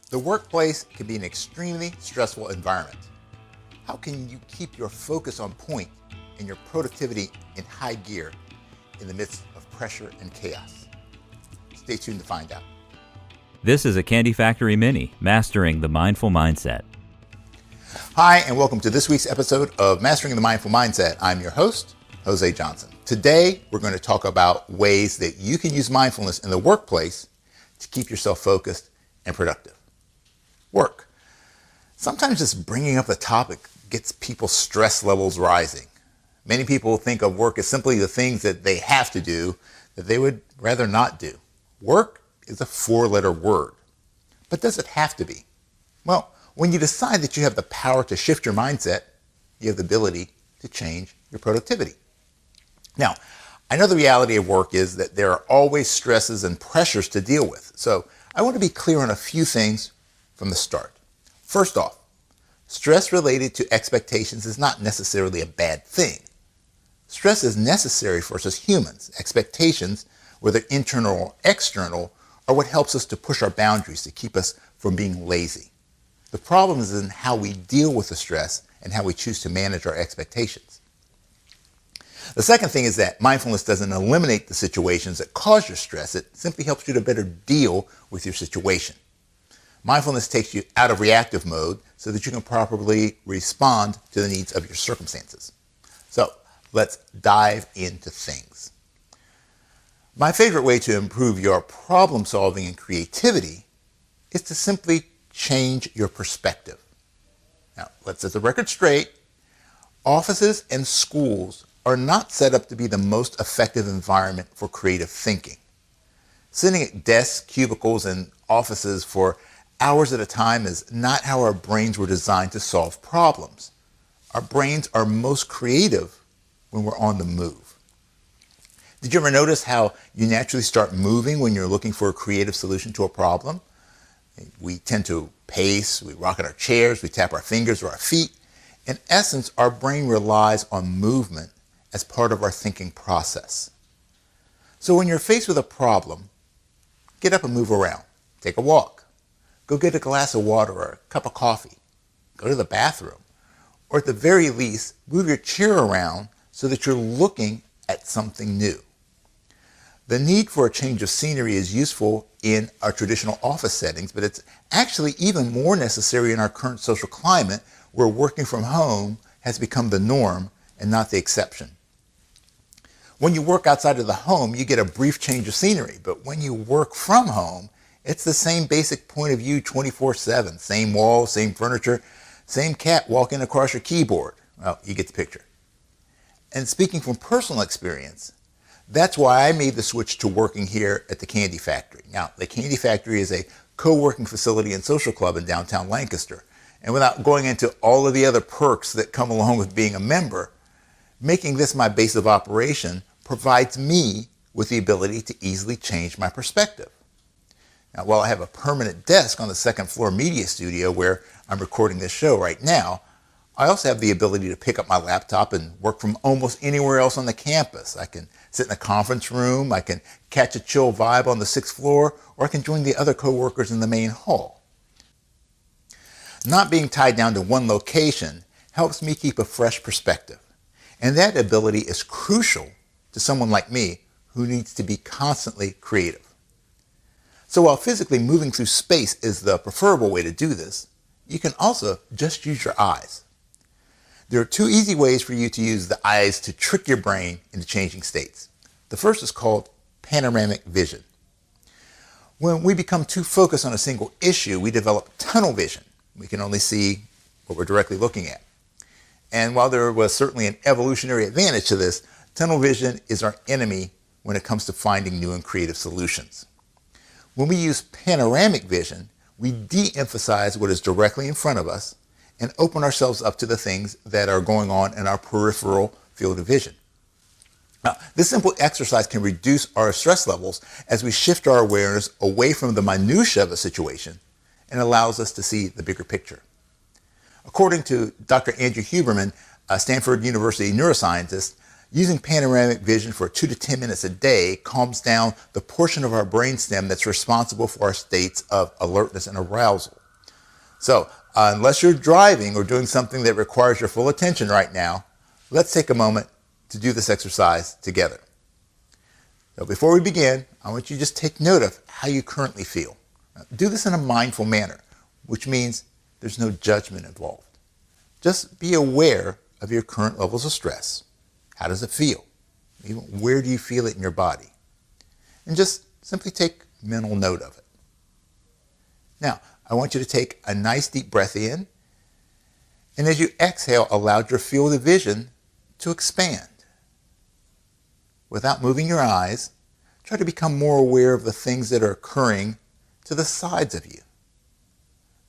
The workplace can be an extremely stressful environment. How can you keep your focus on point and your productivity in high gear in the midst of pressure and chaos? Stay tuned to find out. This is a Candy Factory Mini, Mastering the Mindful Mindset. Hi, and welcome to this week's episode of Mastering the Mindful Mindset. I'm your host, José Johnson. Today, we're going to talk about ways that you can use mindfulness in the workplace to keep yourself focused and productive. Work. Sometimes just bringing up the topic gets people's stress levels rising. Many people think of work as simply the things that they have to do that they would rather not do. Work is a four-letter word. But does it have to be? Well, when you decide that you have the power to shift your mindset, you have the ability to change your productivity. Now, I know the reality of work is that there are always stresses and pressures to deal with. So I want to be clear on a few things from the start. First off, stress related to expectations is not necessarily a bad thing. Stress is necessary for us as humans. Expectations, whether internal or external, are what helps us to push our boundaries to keep us from being lazy. The problem is in how we deal with the stress and how we choose to manage our expectations. The second thing is that mindfulness doesn't eliminate the situations that cause your stress. It simply helps you to better deal with your situation. Mindfulness takes you out of reactive mode so that you can properly respond to the needs of your circumstances. So let's dive into things. My favorite way to improve your problem solving and creativity is to simply change your perspective. Now, let's set the record straight. Offices and schools are not set up to be the most effective environment for creative thinking. Sitting at desks, cubicles, and offices for hours at a time is not how our brains were designed to solve problems. Our brains are most creative when we're on the move. Did you ever notice how you naturally start moving when you're looking for a creative solution to a problem? We tend to pace, we rock in our chairs, we tap our fingers or our feet. In essence, our brain relies on movement as part of our thinking process. So when you're faced with a problem, get up and move around. Take a walk. Go get a glass of water or a cup of coffee. Go to the bathroom. Or at the very least, move your chair around so that you're looking at something new. The need for a change of scenery is useful in our traditional office settings, but it's actually even more necessary in our current social climate where working from home has become the norm and not the exception. When you work outside of the home, you get a brief change of scenery, but when you work from home, it's the same basic point of view 24/7, same walls, same furniture, same cat walking across your keyboard. Well, you get the picture. And speaking from personal experience, that's why I made the switch to working here at the Candy Factory. Now, the Candy Factory is a co-working facility and social club in downtown Lancaster. And without going into all of the other perks that come along with being a member, making this my base of operation provides me with the ability to easily change my perspective. Now, while I have a permanent desk on the second floor media studio where I'm recording this show right now, I also have the ability to pick up my laptop and work from almost anywhere else on the campus. I can sit in a conference room, I can catch a chill vibe on the sixth floor, or I can join the other coworkers in the main hall. Not being tied down to one location helps me keep a fresh perspective. And that ability is crucial to someone like me who needs to be constantly creative. So while physically moving through space is the preferable way to do this, you can also just use your eyes. There are two easy ways for you to use the eyes to trick your brain into changing states. The first is called Panoramic Vision. When we become too focused on a single issue, we develop tunnel vision. We can only see what we're directly looking at. And while there was certainly an evolutionary advantage to this, tunnel vision is our enemy when it comes to finding new and creative solutions. When we use panoramic vision, we de-emphasize what is directly in front of us and open ourselves up to the things that are going on in our peripheral field of vision. Now, this simple exercise can reduce our stress levels as we shift our awareness away from the minutiae of a situation and allows us to see the bigger picture. According to Dr. Andrew Huberman, a Stanford University neuroscientist, using panoramic vision for 2 to 10 minutes a day calms down the portion of our brainstem that's responsible for our states of alertness and arousal. So unless you're driving or doing something that requires your full attention right now, let's take a moment to do this exercise together. So before we begin, I want you to just take note of how you currently feel. Do this in a mindful manner, which means there's no judgment involved. Just be aware of your current levels of stress. How does it feel? Even where do you feel it in your body? And just simply take mental note of it. Now, I want you to take a nice deep breath in, and as you exhale, allow your field of vision to expand. Without moving your eyes, try to become more aware of the things that are occurring to the sides of you,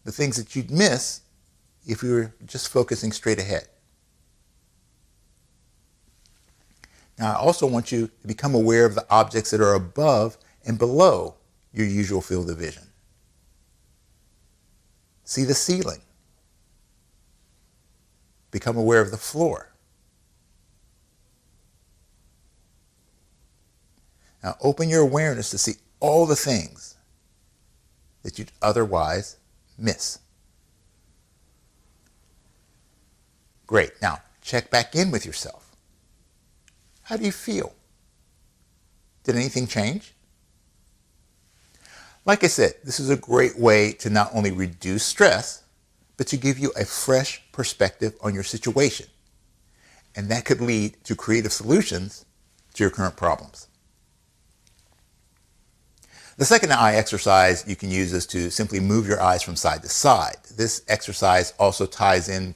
the things that you'd miss if you were just focusing straight ahead. Now, I also want you to become aware of the objects that are above and below your usual field of vision. See the ceiling. Become aware of the floor. Now, open your awareness to see all the things that you'd otherwise miss. Great. Now, check back in with yourself. How do you feel? Did anything change? Like I said, this is a great way to not only reduce stress, but to give you a fresh perspective on your situation. And that could lead to creative solutions to your current problems. The second eye exercise you can use is to simply move your eyes from side to side. This exercise also ties in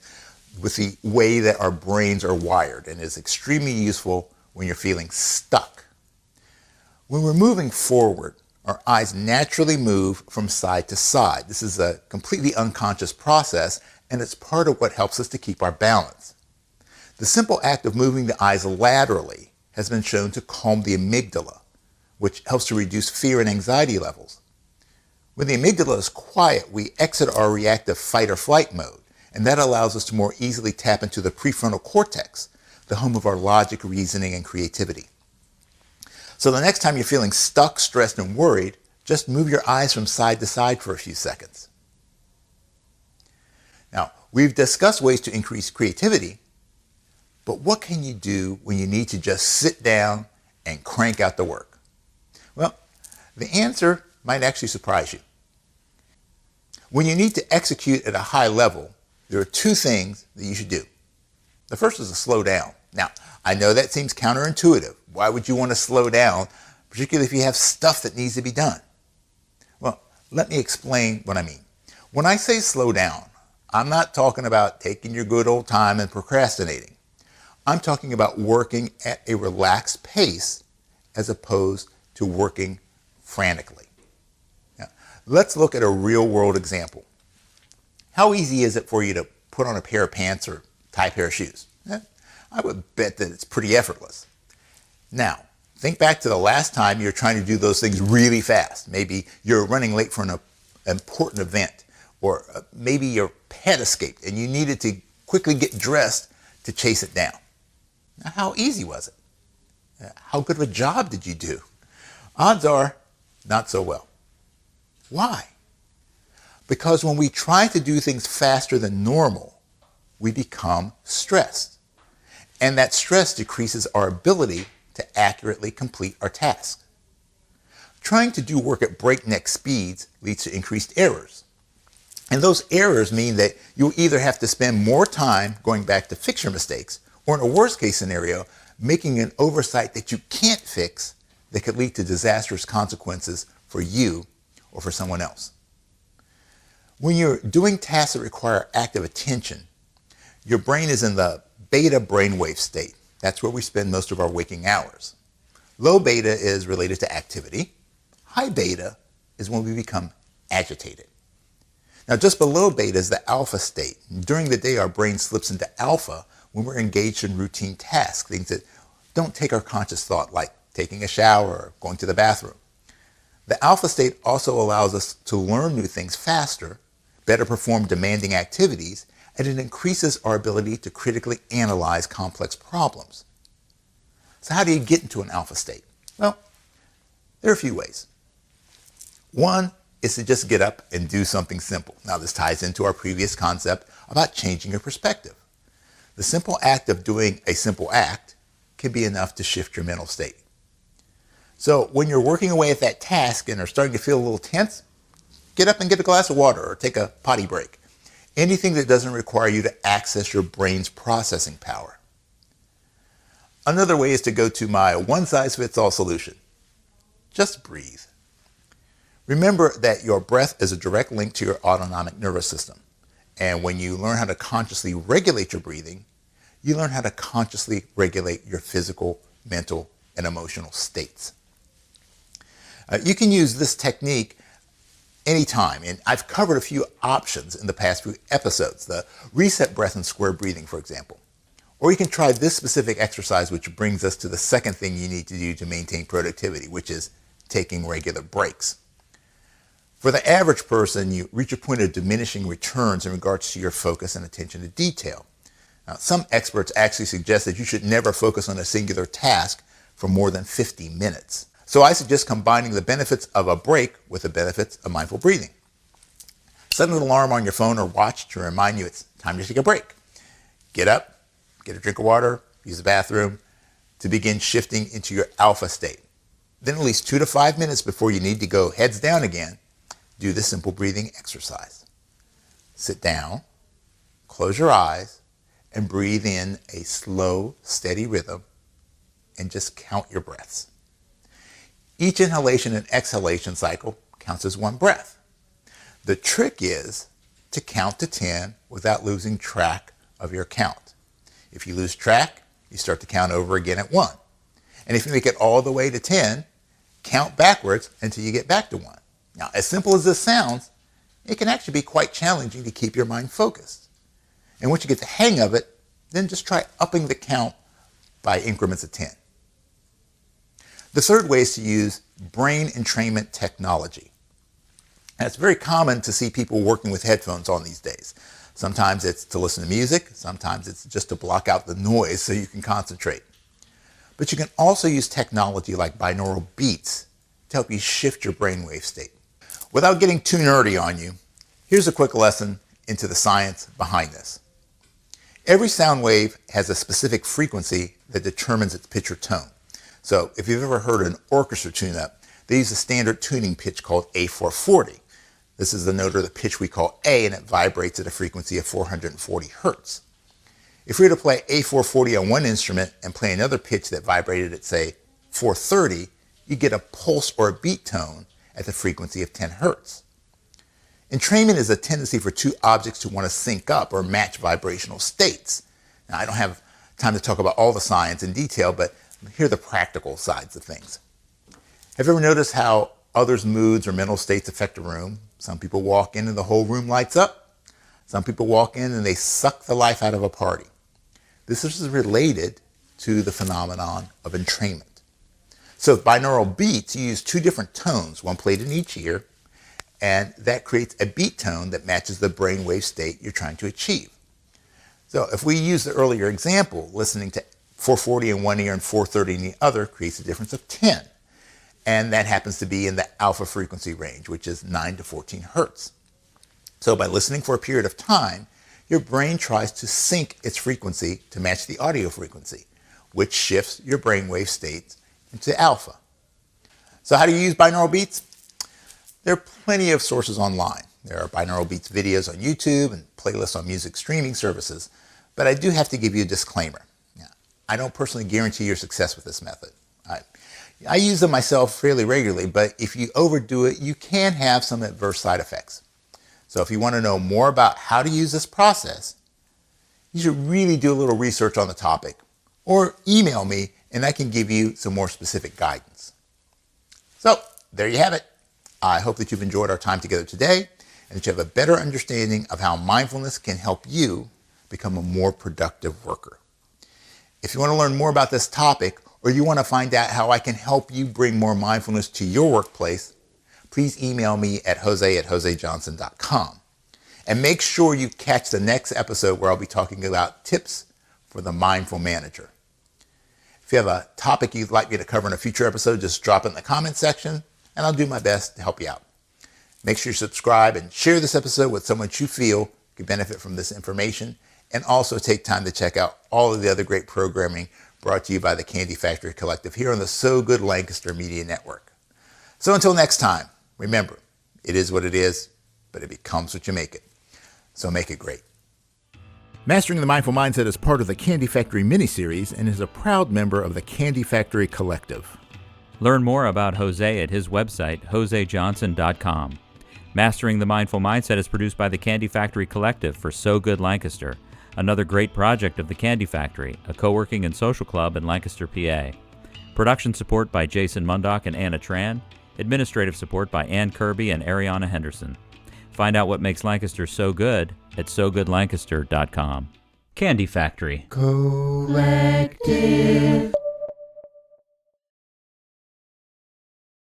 with the way that our brains are wired and is extremely useful when you're feeling stuck. When we're moving forward, our eyes naturally move from side to side. This is a completely unconscious process, and it's part of what helps us to keep our balance. The simple act of moving the eyes laterally has been shown to calm the amygdala, which helps to reduce fear and anxiety levels. When the amygdala is quiet, we exit our reactive fight or flight mode, and that allows us to more easily tap into the prefrontal cortex, the home of our logic, reasoning, and creativity. So the next time you're feeling stuck, stressed, and worried, just move your eyes from side to side for a few seconds. Now, we've discussed ways to increase creativity, but what can you do when you need to just sit down and crank out the work? Well, the answer might actually surprise you. When you need to execute at a high level, there are two things that you should do. The first is to slow down. Now, I know that seems counterintuitive. Why would you want to slow down, particularly if you have stuff that needs to be done? Well, let me explain what I mean. When I say slow down, I'm not talking about taking your good old time and procrastinating. I'm talking about working at a relaxed pace as opposed to working frantically. Now, let's look at a real-world example. How easy is it for you to put on a pair of pants or tie a pair of shoes? I would bet that it's pretty effortless. Now, think back to the last time you were trying to do those things really fast. Maybe you're running late for an important event, or maybe your pet escaped and you needed to quickly get dressed to chase it down. Now, how easy was it? How good of a job did you do? Odds are, not so well. Why? Because when we try to do things faster than normal, we become stressed. And that stress decreases our ability to accurately complete our task. Trying to do work at breakneck speeds leads to increased errors. And those errors mean that you'll either have to spend more time going back to fix your mistakes, or in a worst case scenario, making an oversight that you can't fix that could lead to disastrous consequences for you or for someone else. When you're doing tasks that require active attention, your brain is in the beta brainwave state. That's where we spend most of our waking hours. Low beta is related to activity. High beta is when we become agitated. Now, just below beta is the alpha state. During the day, our brain slips into alpha when we're engaged in routine tasks, things that don't take our conscious thought, like taking a shower or going to the bathroom. The alpha state also allows us to learn new things faster, better perform demanding activities, and it increases our ability to critically analyze complex problems. So how do you get into an alpha state? Well, there are a few ways. One is to just get up and do something simple. Now, this ties into our previous concept about changing your perspective. The simple act of doing a simple act can be enough to shift your mental state. So when you're working away at that task and are starting to feel a little tense, get up and get a glass of water or take a potty break. Anything that doesn't require you to access your brain's processing power. Another way is to go to my one-size-fits-all solution. Just breathe. Remember that your breath is a direct link to your autonomic nervous system. And when you learn how to consciously regulate your breathing, you learn how to consciously regulate your physical, mental, and emotional states. You can use this technique anytime, and I've covered a few options in the past few episodes, the reset breath and square breathing, for example. Or you can try this specific exercise, which brings us to the second thing you need to do to maintain productivity, which is taking regular breaks. For the average person, you reach a point of diminishing returns in regards to your focus and attention to detail. Now, some experts actually suggest that you should never focus on a singular task for more than 50 minutes. So I suggest combining the benefits of a break with the benefits of mindful breathing. Set an alarm on your phone or watch to remind you it's time to take a break. Get up, get a drink of water, use the bathroom to begin shifting into your alpha state. Then at least 2 to 5 minutes before you need to go heads down again, do the simple breathing exercise. Sit down, close your eyes, and breathe in a slow, steady rhythm, and just count your breaths. Each inhalation and exhalation cycle counts as one breath. The trick is to count to 10 without losing track of your count. If you lose track, you start to count over again at 1. And if you make it all the way to 10, count backwards until you get back to 1. Now, as simple as this sounds, it can actually be quite challenging to keep your mind focused. And once you get the hang of it, then just try upping the count by increments of 10. The third way is to use brain entrainment technology. And it's very common to see people working with headphones on these days. Sometimes it's to listen to music, sometimes it's just to block out the noise so you can concentrate. But you can also use technology like binaural beats to help you shift your brainwave state. Without getting too nerdy on you, here's a quick lesson into the science behind this. Every sound wave has a specific frequency that determines its pitch or tone. So if you've ever heard an orchestra tune-up, they use a standard tuning pitch called A440. This is the note or the pitch we call A, and it vibrates at a frequency of 440 hertz. If we were to play A440 on one instrument and play another pitch that vibrated at, say, 430, you get a pulse or a beat tone at the frequency of 10 hertz. Entrainment is a tendency for two objects to want to sync up or match vibrational states. Now, I don't have time to talk about all the science in detail, but here are the practical sides of things. Have you ever noticed how others' moods or mental states affect a room? Some people walk in and the whole room lights up. Some people walk in and they suck the life out of a party. This is related to the phenomenon of entrainment. So with binaural beats, you use two different tones, one played in each ear, and that creates a beat tone that matches the brainwave state you're trying to achieve. So if we use the earlier example, listening to 440 in one ear and 430 in the other creates a difference of 10. And that happens to be in the alpha frequency range, which is 9 to 14 hertz. So by listening for a period of time, your brain tries to sync its frequency to match the audio frequency, which shifts your brainwave states into alpha. So how do you use binaural beats? There are plenty of sources online. There are binaural beats videos on YouTube and playlists on music streaming services, but I do have to give you a disclaimer. I don't personally guarantee your success with this method. I use them myself fairly regularly, but if you overdo it, you can have some adverse side effects. So if you want to know more about how to use this process, you should really do a little research on the topic, or email me and I can give you some more specific guidance. So there you have it. I hope that you've enjoyed our time together today and that you have a better understanding of how mindfulness can help you become a more productive worker. If you want to learn more about this topic, or you want to find out how I can help you bring more mindfulness to your workplace, please email me at jose@josejohnson.com. And make sure you catch the next episode where I'll be talking about tips for the mindful manager. If you have a topic you'd like me to cover in a future episode, just drop it in the comment section, and I'll do my best to help you out. Make sure you subscribe and share this episode with someone you feel could benefit from this information, and also take time to check out all of the other great programming brought to you by the Candy Factory Collective here on the So Good Lancaster Media Network. So until next time, remember, it is what it is, but it becomes what you make it. So make it great. Mastering the Mindful Mindset is part of the Candy Factory miniseries and is a proud member of the Candy Factory Collective. Learn more about José at his website, josejohnson.com. Mastering the Mindful Mindset is produced by the Candy Factory Collective for So Good Lancaster, another great project of the Candy Factory, a co-working and social club in Lancaster, PA. Production support by Jason Mundok and Anna Tran. Administrative support by Ann Kirby and Arianna Henderson. Find out what makes Lancaster so good at sogoodlancaster.com. Candy Factory. Collective.